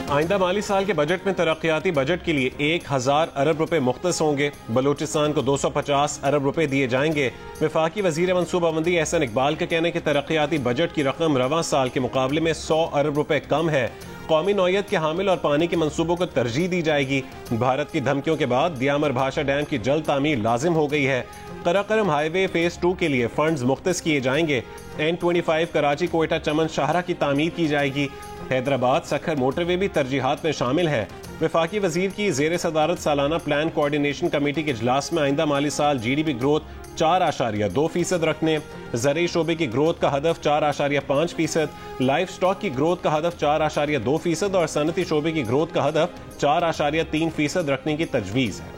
आइंदा माली साल के बजट में तरक्याती बजट के लिए 1000 अरब रुपए मुख्तस होंगे। बलूचिस्तान को 250 अरब रुपए दिए जाएंगे। वफाकी वजीर मनसूबाबंदी एहसन इकबाल का कहना है कि तरक्याती बजट की रकम रवां साल के मुकाबले में 100 अरब रुपए कम है। कौमी नौयत के हामिल और पानी के मंसूबों को तरजीह दी जाएगी। भारत की धमकियों के बाद दियामर भाषा डैम की जल्द तामीर लाजिम हो गई है। कराकरम हाईवे फेज 2 के लिए फंड्स मुख्तस किए जाएंगे। N25 कराची कोयटा चमन शाहरा की तामीर की जाएगी। हैदराबाद सखर मोटरवे भी तरजीहात में शामिल है। वफाकी वजीर की जेर सदारत सालाना प्लान कोऑर्डिनेशन कमेटी के इजलास में आइंदा माली साल GDP ग्रोथ 4.2% रखने, ज़रूरी शोबे की ग्रोथ का हदफ 4.5%, लाइफ स्टॉक की ग्रोथ का हदफ 4.2% और सनती शोबे की ग्रोथ का हदफ 4.3% रखने की तजवीज़ है।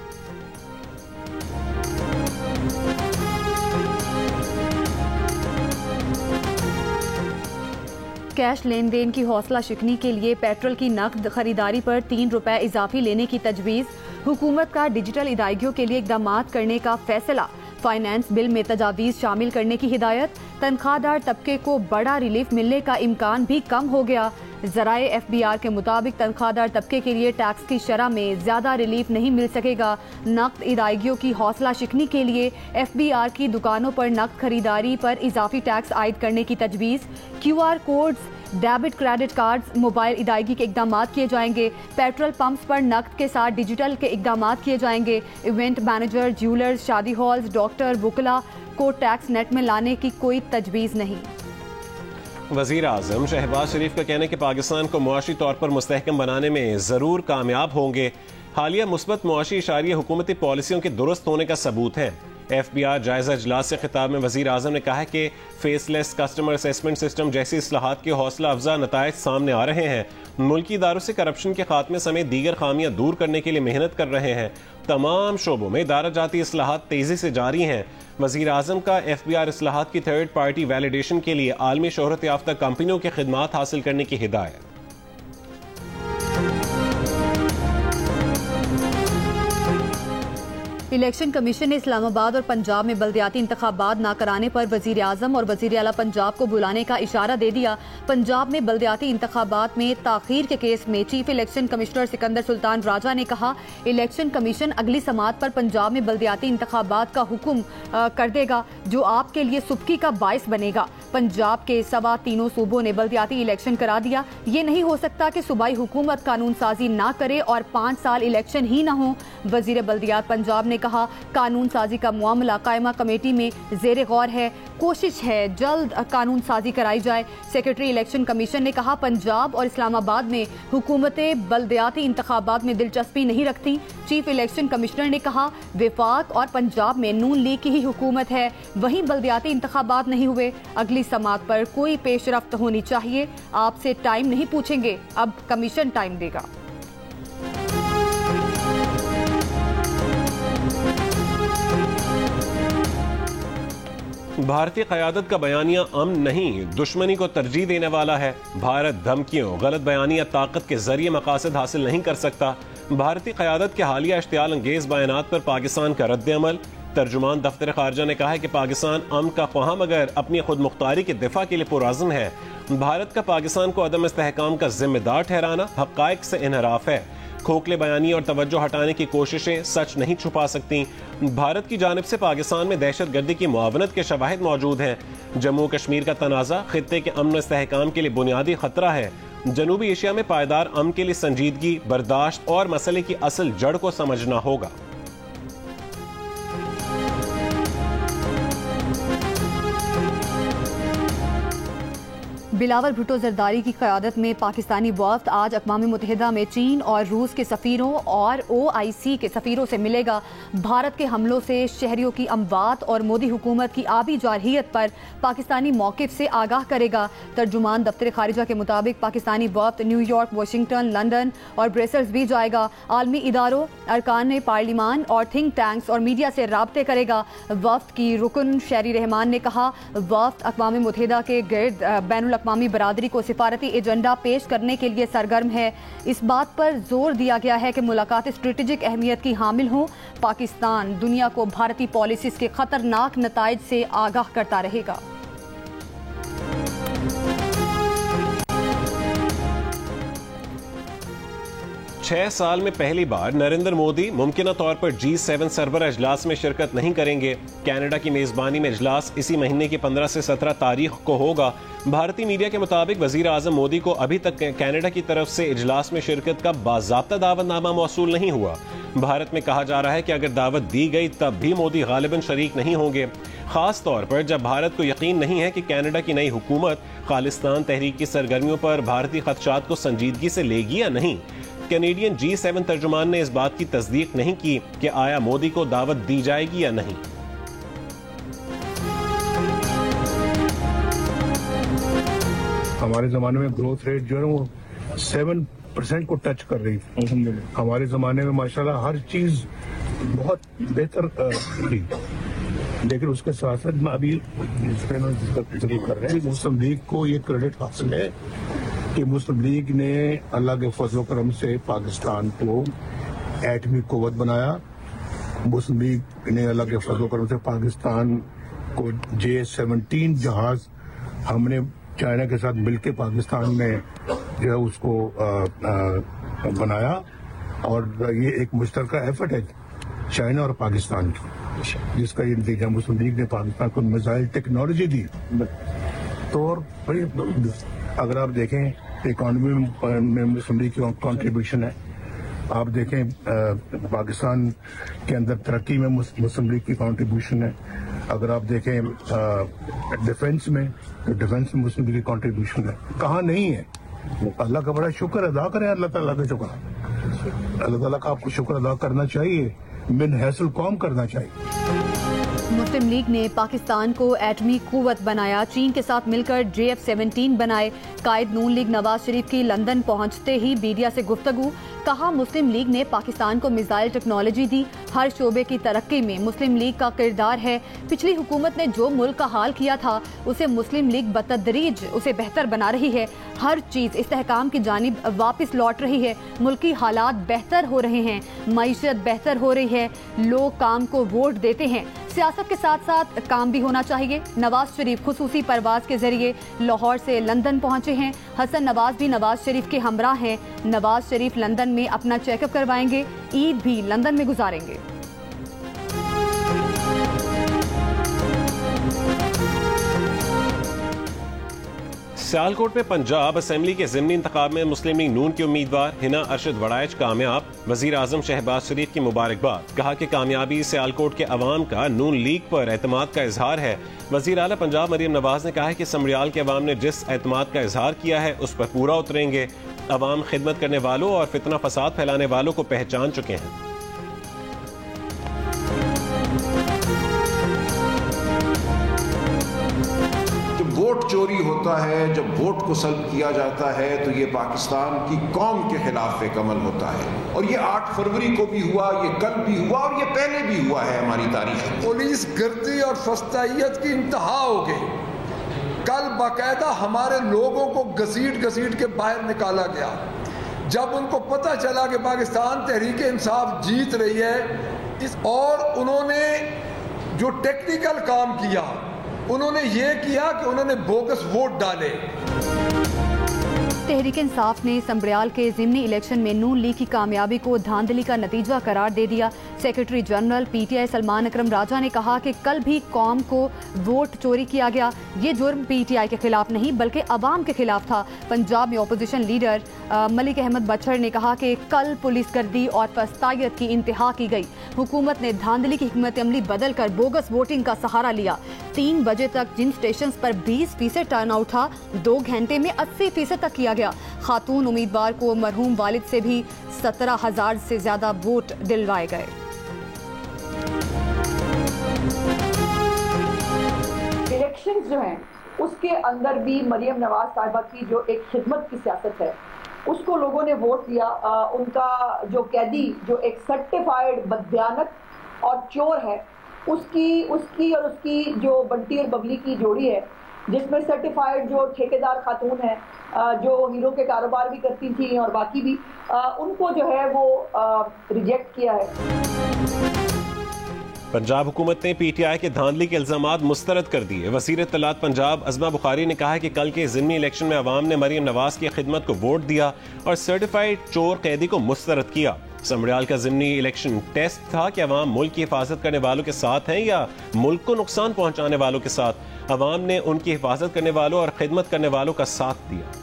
कैश लेन देन की हौसला शिकनी के लिए पेट्रोल की नकद खरीदारी पर 3 रुपए इजाफी लेने की तजवीज़। हुकूमत का डिजिटल इदायगियों के लिए इकदाम करने का फैसला। फाइनेंस बिल में तजावीज़ शामिल करने की हिदायत। तनख्वाहदार तबके को बड़ा रिलीफ मिलने का इम्कान भी कम हो गया। ज़राए FBR के मुताबिक तनख्वाहदार तबके के लिए टैक्स की शरह में ज़्यादा रिलीफ नहीं मिल सकेगा। नकद इदायगियों की हौसला शिकनी के लिए FBR की दुकानों पर नकद खरीदारी पर इजाफी टैक्स आयद करने की तजवीज़। QR codes, debit credit cards, mobile इदायगी के इकदाम किए जाएंगे। पेट्रोल पंप्स पर नकद के साथ डिजिटल के इकदाम किए जाएंगे। इवेंट मैनेजर, ज्वेलर्स, शादी हॉल्स, डॉक्टर, वुकला को टैक्स नेट में लाने की कोई तजवीज़ नहीं। वज़ीर आज़म शहबाज शरीफ का कहना है कि पाकिस्तान को मुआशी तौर पर मुस्तहकम बनाने में ज़रूर कामयाब होंगे। हालिया मुस्बत मुआशी इशारे हुकूमती पॉलिसियों के दुरुस्त होने का सबूत है। FBR जायजा इजलास से खिताब में वज़ीर आज़म ने कहा कि फेसलेस कस्टमर असेसमेंट सिस्टम जैसी इस्लाहात के हौसला अफजा नताइज सामने आ रहे हैं। मुल्की इदारों से करप्शन के खात्मे समेत दीगर खामियां दूर करने के लिए मेहनत कर रहे हैं। तमाम शोबों में इदारा जाती इस्लाहात तेजी से जारी हैं। वज़ीर आज़म का FBR इस्लाहात की थर्ड पार्टी वैलिडेशन के लिए आलमी शोहरत याफ्ता कंपनियों की खिदमात हासिल करने की हिदायत। इलेक्शन कमीशन ने इस्लामाबाद और पंजाब में बल्दियाती इंतखाबात न कराने पर वजीर आजम और वजीर आला पंजाब को बुलाने का इशारा दे दिया। पंजाब में बल्दियाती इंतखाबात में ताखीर के केस में chief election commissioner Sikandar Sultan Raja ने कहा, इलेक्शन कमीशन अगली समात पर पंजाब में बल्दियाती इंतखाबात का हुक्म कर देगा जो आपके लिए सुबकी का बायस बनेगा। पंजाब के सवा तीनों सूबों ने बल्दियाती इलेक्शन करा दिया। ये नहीं हो सकता कि सूबाई हुकूमत कानून साजी ना करे और 5 साल इलेक्शन ही ना हो। वजीर बल्दियात पंजाब ने कहा, कानून साजी का मामला कायमा कमेटी में जेर गौर है। कोशिश है जल्द कानून साजी कराई जाए। सेक्रेटरी इलेक्शन कमीशन ने कहा, पंजाब और इस्लामाबाद में हुकूमतें बल्दियाती इंतखाबात में दिलचस्पी नहीं रखती। चीफ इलेक्शन कमिश्नर ने कहा, वफाक और पंजाब में नून लीग की ही हुकूमत है, वहीं बल्दियाती इंतखाबात नहीं हुए। अगली समात पर कोई पेशरफ्त होनी चाहिए। आपसे टाइम नहीं पूछेंगे, अब कमीशन टाइम देगा। भारतीय क़यादत का बयानिया अमन नहीं, दुश्मनी को तरजीह देने वाला है। भारत धमकियों, गलत बयानिया, ताकत के जरिए मकासद हासिल नहीं कर सकता। भारतीय क़यादत के हालिया इश्तियाल अंगेज बयानात पर पाकिस्तान का रद्द अमल। तर्जुमान दफ्तर खारजा ने कहा है कि पाकिस्तान अमन का ख्वाह मगर अपनी खुद मुख्तारी के दिफा के लिए पुरअज़्म है। भारत का पाकिस्तान को अदम इस्तेहकाम का जिम्मेदार ठहराना हक़ाइक़ से इनहराफ है। खोखले बयानी और तवज्जो हटाने की कोशिशें सच नहीं छुपा सकती। भारत की जानिब से पाकिस्तान में दहशतगर्दी की मुआवनत के शवाहिद मौजूद हैं। जम्मू कश्मीर का तनाज़ा खित्ते के अमन इस्तेहकाम के लिए बुनियादी खतरा है। जनूबी एशिया में पायदार अमन के लिए संजीदगी, बर्दाश्त और मसले की असल जड़ को समझना होगा। बिलावल भुट्टो जरदारी की क़यादत में पाकिस्तानी वफ़द आज अक़वाम मुत्तहिदा में चीन और रूस के सफ़ीरों और OIC के सफ़ीरों से मिलेगा। भारत के हमलों से शहरियों की अमवात और मोदी हुकूमत की आबी जारहियत पर पाकिस्तानी मौक़िफ़ से आगाह करेगा। तर्जुमान दफ्तर खारिजा के मुताबिक पाकिस्तानी वफ़द न्यूयॉर्क, वाशिंगटन, लंदन और ब्रसेल्स भी जाएगा। आलमी इदारों, अरकान पार्लिमान और थिंक टैंक्स और मीडिया से राब्ते करेगा। वफ़द की रुकन शेरी रहमान ने कहा, वफ़द अक़वाम मुत्तहिदा के गिर्द बैनुल अक़वामी बरादरी को सिफारती एजेंडा पेश करने के लिए सरगर्म है। इस बात पर जोर दिया गया है कि मुलाकात स्ट्रेटेजिक अहमियत की हामिल हो। पाकिस्तान दुनिया को भारतीय पॉलिसीज के खतरनाक नताइज से आगाह करता रहेगा। 6 साल में पहली बार नरेंद्र मोदी मुमकिना तौर पर G7 सरबराह इजलास में शिरकत नहीं करेंगे। कनाडा की मेजबानी में इजलास इसी महीने की 15 से 17 तारीख को होगा। भारतीय मीडिया के मुताबिक वजीर आजम मोदी को अभी तक कनाडा की तरफ से इजलास में शिरकत का बाज़ाब्ता दावतनामा मौसूल नहीं हुआ। भारत में कहा जा रहा है कि अगर दावत दी गई तब भी मोदी गालिबन शरीक नहीं होंगे, खास तौर पर जब भारत को यकीन नहीं है कि कनाडा की नई हुकूमत खालिस्तान तहरीक की सरगर्मियों पर भारतीय खदशात को संजीदगी से लेगी या नहीं। कैनेडियन G7 तर्जुमान ने इस बात की तस्दीक नहीं की कि आया मोदी को दावत दी जाएगी या नहीं। हमारे जमाने में ग्रोथ रेट जो है वो 7% को टच कर रही थी। हमारे जमाने में माशाल्लाह हर चीज बहुत बेहतर थी, लेकिन उसके साथ साथ अभी कर रहे हैं मुस्लिम लीग को ये क्रेडिट हासिल है कि मुस्लिम लीग ने अल्लाह के फजल करम से पाकिस्तान को एटमी कुव्वत बनाया। मुस्लिम लीग ने अल्लाह के फजल करम से पाकिस्तान को J-17 जहाज हमने चाइना के साथ मिलकर पाकिस्तान में जो है उसको बनाया, और ये एक मुश्तरका एफर्ट है चाइना और पाकिस्तान की, जिसका ये नतीजा मुस्लिम लीग ने पाकिस्तान को मिसाइल टेक्नोलॉजी दी। तो और अगर आप देखें इकॉनमी में मुस्लिम लीग की कंट्रीब्यूशन है, आप देखें पाकिस्तान के अंदर तरक्की में मुस्लिम लीग की कंट्रीब्यूशन है। अगर आप देखें डिफेंस में, तो डिफेंस में मुस्लिम लीग की कंट्रीब्यूशन है। कहाँ नहीं है? अल्लाह का बड़ा शुक्र अदा करें, अल्लाह ताला का शुक्र, अल्लाह ताला का आपको शुक्र अदा करना चाहिए, मिन हैसल कौम करना चाहिए। मुस्लिम लीग ने पाकिस्तान को एटमी कुव्वत बनाया, चीन के साथ मिलकर JF-17 बनाए। कायद नून लीग नवाज शरीफ की लंदन पहुंचते ही मीडिया से गुफ्तगू, कहा मुस्लिम लीग ने पाकिस्तान को मिसाइल टेक्नोलॉजी दी, हर शोबे की तरक्की में मुस्लिम लीग का किरदार है। पिछली हुकूमत ने जो मुल्क का हाल किया था उसे मुस्लिम लीग बतदरीज उसे बेहतर बना रही है। हर चीज इस्तेहकाम की जानिब वापस लौट रही है, मुल्की हालात बेहतर हो रहे हैं, मईशत बेहतर हो रही है, लोग काम को वोट देते हैं। सियासत के साथ साथ काम भी होना चाहिए। नवाज शरीफ खुसूसी परवाज के जरिए लाहौर से लंदन पहुंचे हैं। हसन नवाज भी नवाज शरीफ के हमराह हैं। नवाज शरीफ लंदन में अपना चेकअप करवाएंगे, ईद भी लंदन में गुजारेंगे। सियालकोट में पंजाब असेंबली के ज़िमनी इंतखाब में मुस्लिम लीग नून के उम्मीदवार हिना अरशद वड़ाइच कामयाब, वजीर आजम शहबाज शरीफ की मुबारकबाद। कहा कि कामयाबी सियालकोट के अवाम का नून लीग पर एतमाद का इजहार है। वजीर आला पंजाब मरियम नवाज ने कहा है कि समरियाल के अवाम ने जिस एतमाद का इजहार किया है उस पर पूरा उतरेंगे। अवाम खिदमत करने वालों और फितना फसाद फैलाने वालों को पहचान चुके हैं। वोट चोरी होता है, जब वोट को सल्ब किया जाता है तो ये पाकिस्तान की कौम के खिलाफ एक अमल होता है, और ये 8 फरवरी को भी हुआ, ये कल भी हुआ और ये पहले भी हुआ है हमारी तारीख में। पुलिस गिरती और फस्तायत की इंतहा हो गई। कल बाकायदा हमारे लोगों को घसीट घसीट के बाहर निकाला गया। जब उनको पता चला कि पाकिस्तान तहरीक इंसाफ जीत रही है, और उन्होंने जो टेक्निकल काम किया, उन्होंने ये किया कि उन्होंने बोगस वोट डाले। तहरीक इंसाफ ने समरियाल के ज़िमनी इलेक्शन में नून लीग की कामयाबी को धांधली का नतीजा करार दे दिया। सेक्रेटरी जनरल PTI सलमान अकरम राजा ने कहा कि कल भी कौम को वोट चोरी किया गया। ये जुर्म PTI के खिलाफ नहीं बल्कि अवाम के खिलाफ था। पंजाब में अपोजिशन लीडर मलिक अहमद बछड़ ने कहा कि कल पुलिस गर्दी और फस्तायत की इंतहा की गई। हुकूमत ने धांधली की हिकमत अमली बदल कर बोगस वोटिंग का सहारा लिया। 3 बजे तक जिन स्टेशन पर 20% टर्नआउट था, 2 घंटे में 80% तक किया गया। खातून उम्मीदवार को मरहूम वालिद से भी 17,000 से ज्यादा वोट दिलवाए गए। इलेक्शंस जो हैं उसके अंदर भी मरियम नवाज साहिबा की जो एक खिदमत की सियासत है उसको लोगों ने वोट दिया। उनका जो कैदी जो एक सर्टिफाइड बदयानत और चोर है, उसकी और उसकी जो बंटी और बबली की जोड़ी है, जिसमें सर्टिफाइड जो ठेकेदार खातून है जो हीरो के कारोबार भी करती थी और बाकी भी, उनको जो है वो रिजेक्ट किया है। पंजाब हुकूमत ने PTI के धांधली के इल्जामात मुस्तरद कर दिए। वज़ीर इत्तलात पंजाब अज़मा बुखारी ने कहा है कि कल के ज़िमनी इलेक्शन में अवाम ने मरीम नवाज की खिदमत को वोट दिया और सर्टिफाइड चोर कैदी को मुस्तरद किया। समड़ियाल का ज़िमनी इलेक्शन टेस्ट था कि अवाम मुल्क की हिफाजत करने वालों के साथ हैं या मुल्क को नुकसान पहुंचाने वालों के साथ। अवाम ने उनकी हिफाजत करने वालों और खिदमत करने वालों का साथ दिया।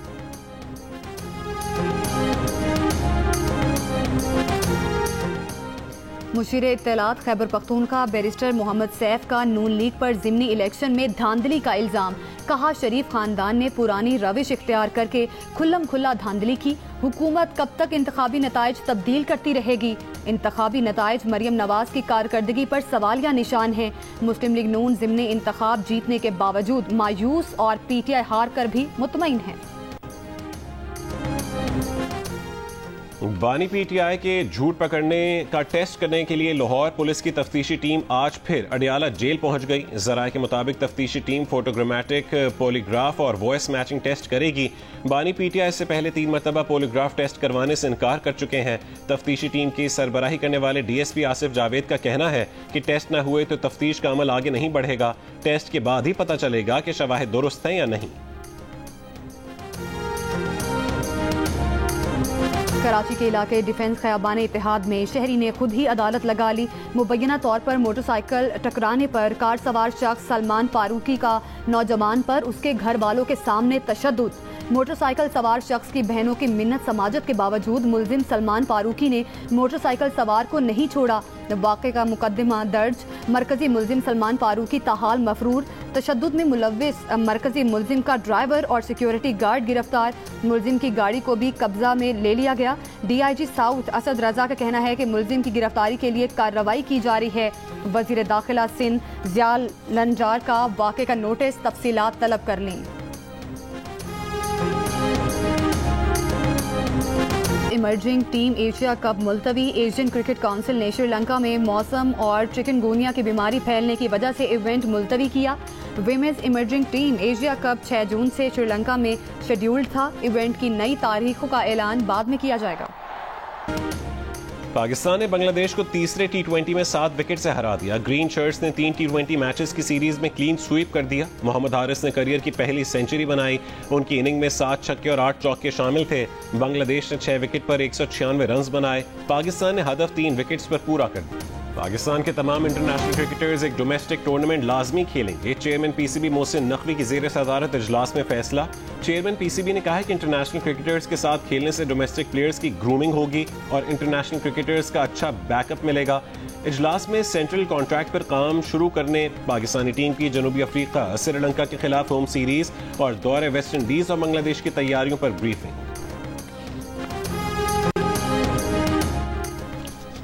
मुशीर इत्तलात खैबर पख्तूनख्वा बैरिस्टर मोहम्मद सैफ का नून लीग पर ज़िमनी इलेक्शन में धांधली का इल्ज़ाम। कहा शरीफ खानदान ने पुरानी रविश इख्तियार करके खुल्लम खुल्ला धांधली की। हुकूमत कब तक इंतखाबी नताइज तब्दील करती रहेगी। इंतखाबी नताइज मरियम नवाज की कारकर्दगी पर सवालिया निशान हैं। मुस्लिम लीग नून ज़िमनी इंतखाब जीतने के बावजूद मायूस और PTI हार कर भी मुतमईन है। बानी PTI के झूठ पकड़ने का टेस्ट करने के लिए लाहौर पुलिस की तफ्तीशी टीम आज फिर अडियाला जेल पहुंच गई। ज़राए के मुताबिक तफ्तीशी टीम फोटोग्रामेटिक, पॉलीग्राफ और वॉइस मैचिंग टेस्ट करेगी। बानी PTI से पहले 3 मरतबा पॉलीग्राफ टेस्ट करवाने से इनकार कर चुके हैं। तफ्तीशी टीम की सरबराही करने वाले DSP आसिफ जावेद का कहना है कि टेस्ट न हुए तो तफ्तीश का अमल आगे नहीं बढ़ेगा। टेस्ट के बाद ही पता चलेगा कि शवाहिद दुरुस्त हैं या नहीं। कराची के इलाके डिफेंस खयाबान इत्तेहाद में शहरी ने खुद ही अदालत लगा ली। मुबैना तौर पर मोटरसाइकिल टकराने पर कार सवार शख्स सलमान फारूकी का नौजवान पर उसके घर वालों के सामने तशद्दुद। मोटरसाइकिल सवार शख्स की बहनों की मिन्नत समाजत के बावजूद मुलजिम सलमान फारूकी ने मोटरसाइकिल सवार को नहीं छोड़ा। वाक़े का मुकदमा दर्ज। मरकजी मुलजिम सलमान फारूकी ताहाल मफरूर। तशद्दुद में मुलव्विस मरकजी मुलजिम का ड्राइवर और सिक्योरिटी गार्ड गिरफ्तार। मुलजिम की गाड़ी को भी कब्जा में ले लिया गया। DIG साउथ असद रजा का कहना है कि मुलजिम की गिरफ्तारी के लिए कार्रवाई की जा रही है। वज़ीर दाखिला सिंध ज़ियाल लंजार का वाक़े का नोटिस तफसीलात तलब कर लें। इमर्जिंग टीम एशिया कप मुलतवी। एशियन क्रिकेट काउंसिल ने श्रीलंका में मौसम और चिकनगुनिया की बीमारी फैलने की वजह से इवेंट मुलतवी किया। Women's emerging team Asia cup 6 जून से श्रीलंका में शेड्यूल्ड था। इवेंट की नई तारीखों का ऐलान बाद में किया जाएगा। पाकिस्तान ने बांग्लादेश को तीसरे T20 में 7 विकेट से हरा दिया। ग्रीन शर्ट्स ने 3 T20 मैचेस की सीरीज में क्लीन स्वीप कर दिया। मोहम्मद हारिस ने करियर की पहली सेंचुरी बनाई। उनकी इनिंग में 7 छक्के और 8 चौके शामिल थे। बांग्लादेश ने 6 विकेट पर 196 रन बनाए। पाकिस्तान ने हदफ 3 विकेट्स पर पूरा कर दिया। पाकिस्तान के तमाम इंटरनेशनल क्रिकेटर्स एक डोमेस्टिक टूर्नामेंट लाजमी खेलेंगे। चेयरमैन PCB मोहसिन नकवी की ज़ेर सदारत इजलास में फैसला। चेयरमैन PCB ने कहा है कि इंटरनेशनल क्रिकेटर्स के साथ खेलने से डोमेस्टिक प्लेयर्स की ग्रूमिंग होगी और इंटरनेशनल क्रिकेटर्स का अच्छा बैकअप मिलेगा। इजलास में सेंट्रल कॉन्ट्रैक्ट पर काम शुरू करने, पाकिस्तानी टीम की जनूबी अफ्रीका श्रीलंका के खिलाफ होम सीरीज और दौरे वेस्ट इंडीज और बांग्लादेश की तैयारियों पर ब्रीफिंग।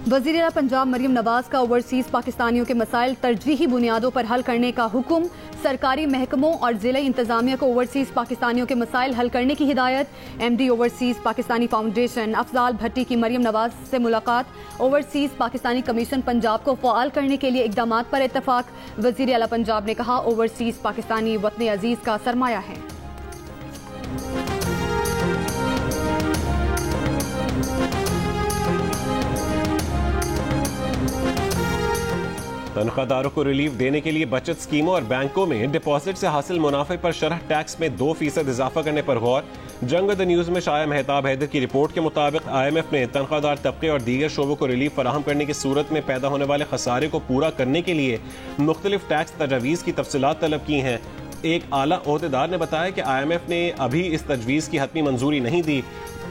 वज़ीर आला पंजाब मरियम नवाज का ओवरसीज पाकिस्तानियों के मसाइल तरजीही बुनियादों पर हल करने का हुक्म। सरकारी महकमों और जिला इंतजामिया को ओवरसीज पाकिस्तानियों के मसाइल हल करने की हिदायत। MD overseas Pakistani foundation Afzal Bhatti की मरियम नवाज से मुलाकात। ओवरसीज पाकिस्तानी कमीशन पंजाब को फ़आल करने के लिए इक़दामात पर इत्तफाक। वज़ीर आला पंजाब ने कहा ओवरसीज पाकिस्तानी वतन अजीज का सरमाया है। तनख्वाहदारों को रिलीफ देने के लिए बचत स्कीमों और बैंकों में डिपॉजिट से हासिल मुनाफे पर शरह टैक्स में 2% इजाफा करने पर गौर। जंग द न्यूज़ में शाया मेहताब हैदर की रिपोर्ट के मुताबिक IMF ने तनख्वाहदार तबके और दीगर शोबों को रिलीफ फराहम करने की सूरत में पैदा होने वाले खसारे को पूरा करने के लिए मुख्तलिफ टैक्स तजावीज़ की तफसीलात तलब की हैं। एक आला ओहदेदार ने बताया कि IMF ने अभी इस तजवीज़ की हतमी मंजूरी नहीं दी।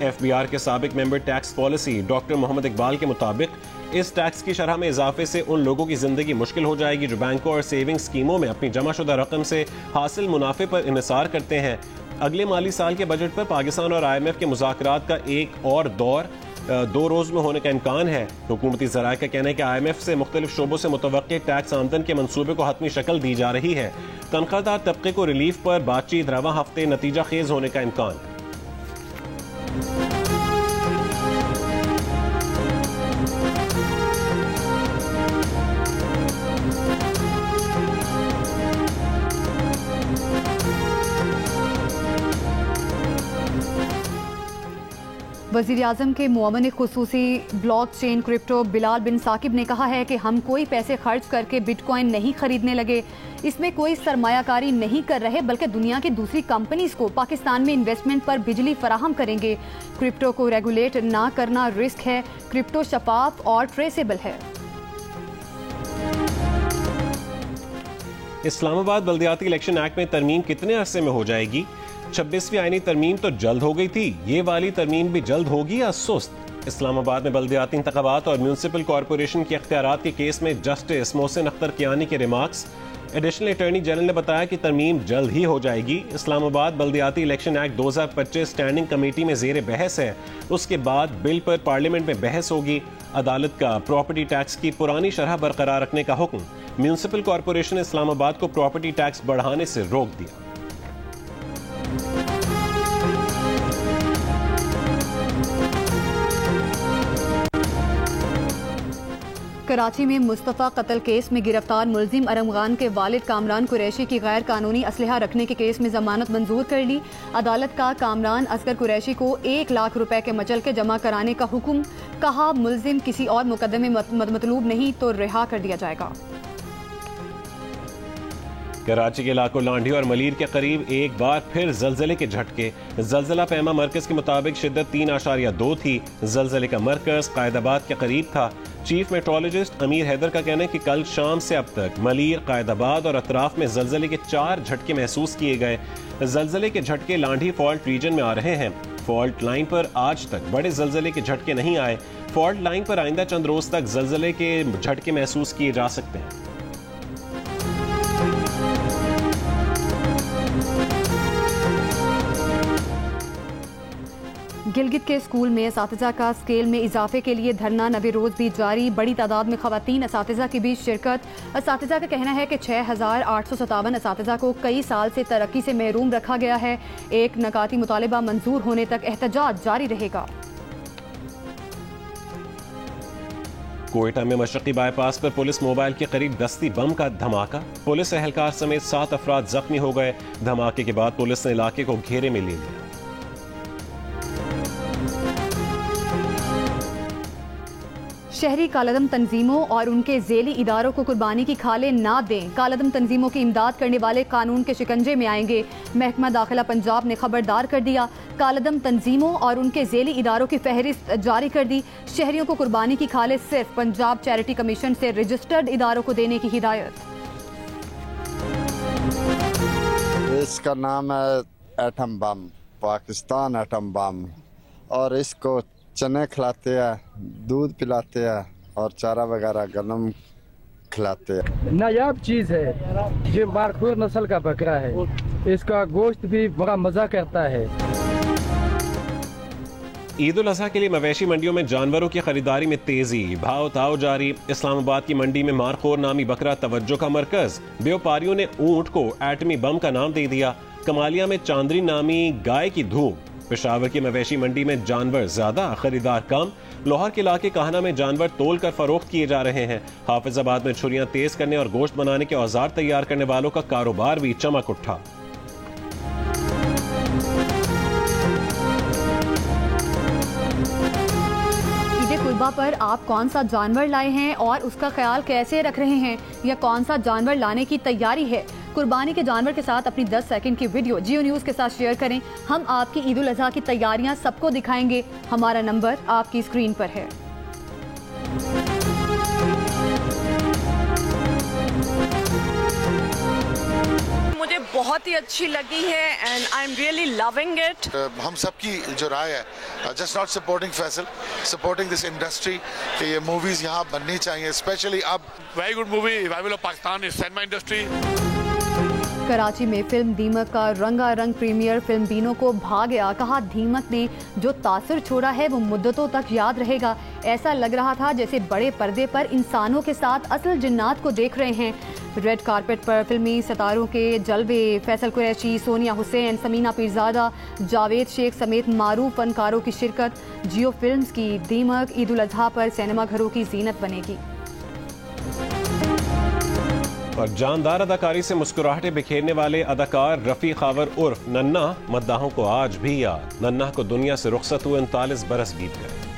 FBR के साबिक member tax policy doctor Mohammad Iqbal के मुताबिक इस टैक्स की शरह में इजाफे से उन लोगों की जिंदगी मुश्किल हो जाएगी जो बैंकों और सेविंग स्कीमों में अपनी जमाशुदा रकम से हासिल मुनाफे पर इन्हिसार करते हैं। अगले माली साल के बजट पर पाकिस्तान और IMF के मुज़ाकरात का एक और दौर 2 रोज़ में होने का इम्कान है। हुकूमती ज़राए का कहना है कि IMF से मुख्तलिफ शोबों से मुतवक्के टैक्स आमदन के मंसूबे को हतमी शक्ल दी जा रही है। तनख्वाहदार तबके को रिलीफ पर बातचीत रवा हफ्ते नतीजा खेज होने का इम्कान है। वज़ीर आज़म के मुअव्विन खुसूसी ब्लॉक चेन क्रिप्टो बिलाल बिन साकिब ने कहा है कि हम कोई पैसे खर्च करके बिटकॉइन नहीं खरीदने लगे, इसमें कोई सरमायाकारी नहीं कर रहे, बल्कि दुनिया की दूसरी कंपनीज को पाकिस्तान में इन्वेस्टमेंट पर बिजली फराहम करेंगे। क्रिप्टो को रेगुलेट ना करना रिस्क है, क्रिप्टो शफाफ और ट्रेसेबल है। इस्लामाबाद बल्दियाती इलेक्शन एक्ट में तरमीम कितने अरसे में हो जाएगी? 26वीं आईनी तरमीम तो जल्द हो गई थी, ये वाली तरमीम भी जल्द होगी या सुस्त? इस्लामाबाद में बल्दियाती इंतखाबात और म्यूनसिपल कॉरपोरेशन के इख्तियारात के केस में जस्टिस मोहसिन अख्तर कियानी के रिमार्क्स। एडिशनल अटॉर्नी जनरल ने बताया कि तरमीम जल्द ही हो जाएगी। इस्लामाबाद बल्दियाती इलेक्शन एक्ट 2025 स्टैंडिंग कमेटी में जेर बहस है, उसके बाद बिल पर पार्लियामेंट में बहस होगी। अदालत का प्रॉपर्टी टैक्स की पुरानी शरह बरकरार रखने का हुक्म। म्यूनसिपल कॉरपोरेशन ने इस्लामाबाद को प्रॉपर्टी टैक्स बढ़ाने से रोक दिया। कराची में मुस्तफ़ा कत्ल केस में गिरफ्तार मुलजिम अरमगान के वालिद कामरान कुरैशी की गैर कानूनी असलहा रखने के केस में जमानत मंजूर कर ली। अदालत का कामरान असगर कुरैशी को 1 लाख रुपए के मचलके जमा कराने का हुक्म। कहा, मुलजिम किसी और मुकदमे मतलूब नहीं तो रिहा कर दिया जाएगा। कराची के इलाकों लांढी और मलीर के करीब एक बार फिर जलजले के झटके। जलजला पैमा मरकज के मुताबिक शिद्दत 3.2 थी। जलजले का मरकज कायदाबाद के करीब था। चीफ मेट्रोलॉजिस्ट अमीर हैदर का कहना है कि कल शाम से अब तक मलीर, कायदाबाद और अतराफ में जलजले के 4 झटके महसूस किए गए। जलजले के झटके लांढी फॉल्ट रीजन में आ रहे हैं। फॉल्ट लाइन पर आज तक बड़े जलजले के झटके नहीं आए। फॉल्ट लाइन पर आइंदा चंद रोज तक जलजले के झटके महसूस किए जा सकते हैं। गिलगित के स्कूल में असातिज़ा का स्केल में इजाफे के लिए धरना नबे रोज भी जारी। बड़ी तादाद में खवातीन असातिज़ा के बीच शिरकत। असातिज़ा का कहना है कि 6,857 असातिज़ा को कई साल से तरक्की से महरूम रखा गया है। एक नकाती मुतालिबा मंजूर होने तक एहतजाज जारी रहेगा। कोयटा में मशरकी बाईपास पर पुलिस मोबाइल के करीब दस्ती बम का धमाका। पुलिस एहलकार समेत 7 अफराद जख्मी हो गए। धमाके के बाद पुलिस ने इलाके को घेरे में ले लिया। शहरी कालदम तंजीमों और उनके झेली इदारों को कुर्बानी की खाले ना दें। कालदम तंजीमों की इमदाद करने वाले कानून के शिकंजे में आएंगे। महकमा दाखिला पंजाब ने खबरदार कर दिया। कालदम तंजीमों और उनके झेली इदारों की फहरिस्त जारी कर दी। शहरियों को कुर्बानी की खाले सिर्फ पंजाब चैरिटी कमीशन से रजिस्टर्ड इदारों को देने की हिदायत। इसका नाम है atom bomb, Pakistan atom bomb, और इसको चने खिलाते हैं, दूध पिलाते हैं और चारा वगैरह गंदम खिलाते हैं। नायाब चीज़ है, ये बारखोर नस्ल का बकरा है। इसका गोश्त भी बड़ा मज़ा करता है। ईद उल अज़हा के लिए मवेशी मंडियों में जानवरों की खरीदारी में तेजी। भाव ताव जारी। इस्लामाबाद की मंडी में मारखोर नामी बकरा तवज्जो का मरकज। व्यापारियों ने ऊंट को एटमी बम का नाम दे दिया। कमालिया में चांदरी नामी गाय की धूम। पेशावर की मवेशी मंडी में जानवर ज्यादा, खरीदार कम। लाहौर के इलाके काहना में जानवर तोल कर फरोख्त किए जा रहे हैं। हाफिजाबाद में छुरियां तेज करने और गोश्त बनाने के औजार तैयार करने वालों का कारोबार भी चमक उठा। कुर्बा पर आप कौन सा जानवर लाए हैं और उसका ख्याल कैसे रख रहे हैं, या कौन सा जानवर लाने की तैयारी है? कुर्बानी के जानवर के साथ अपनी 10 सेकंड की वीडियो जियो न्यूज़ के साथ शेयर करें। हम आपकी ईद उल अज़हा की तैयारियां सबको दिखाएंगे। हमारा नंबर आपकी स्क्रीन पर है। मुझे बहुत ही अच्छी लगी है and I am really loving it. हम सबकी जो राय है, just not supporting Faisal, supporting this industry कि ये मूवीज यहाँ बननी चाहिए, स्पेशली अब। Very good movie, revival of Pakistan cinema industry. Karachi में फिल्म दीमक का रंगारंग प्रीमियर फिल्म बीनों को भा गया। कहा, दीमक ने जो तासुर छोड़ा है वो मुद्दतों तक याद रहेगा। ऐसा लग रहा था जैसे बड़े पर्दे पर इंसानों के साथ असल जिन्नात को देख रहे हैं। रेड कारपेट पर फिल्मी सितारों के जलवे। फैसल कुरैशी, सोनिया हुसैन, समीना पीरजादा, जावेद शेख समेत मारूफ फनकारों की शिरकत। जियो फिल्म्स की दीमक ईद उल अज़हा पर सिनेमा घरों की जीनत बनेगी। और जानदार अदाकारी से मुस्कुराहटें बिखेरने वाले अदाकार रफी खावर उर्फ नन्ना मद्दाहों को आज भी याद। नन्ना को दुनिया से रुखसत हुए 39 बरस बीत गए।